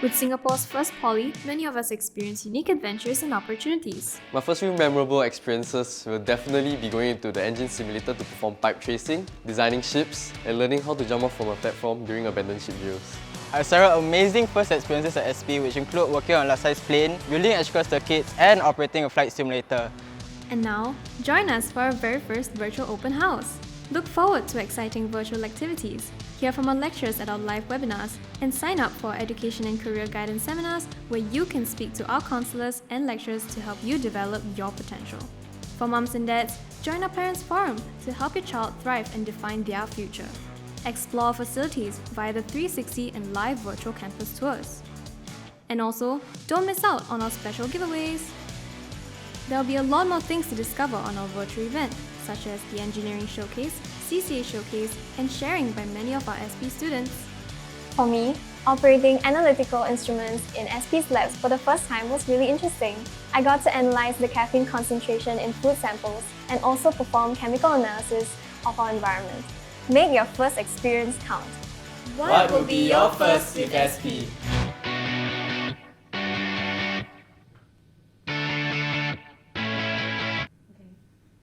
With Singapore's first poly, many of us experience unique adventures and opportunities. My first few memorable experiences will definitely be going into the engine simulator to perform pipe tracing, designing ships, and learning how to jump off from a platform during abandoned ship drills. I have several amazing first experiences at SP, which include working on a large-size plane, building electrical circuits, and operating a flight simulator. And now, join us for our very first virtual open house. Look forward to exciting virtual activities, hear from our lecturers at our live webinars, and sign up for our education and career guidance seminars where you can speak to our counselors and lecturers to help you develop your potential. For mums and dads, join our Parents Forum to help your child thrive and define their future. Explore facilities via the 360 and live virtual campus tours. And also, don't miss out on our special giveaways. There'll be a lot more things to discover on our virtual event, such as the Engineering Showcase, CCA Showcase, and sharing by many of our SP students. For me, operating analytical instruments in SP's labs for the first time was really interesting. I got to analyze the caffeine concentration in food samples and also perform chemical analysis of our environment. Make your first experience count. What would be your first with SP?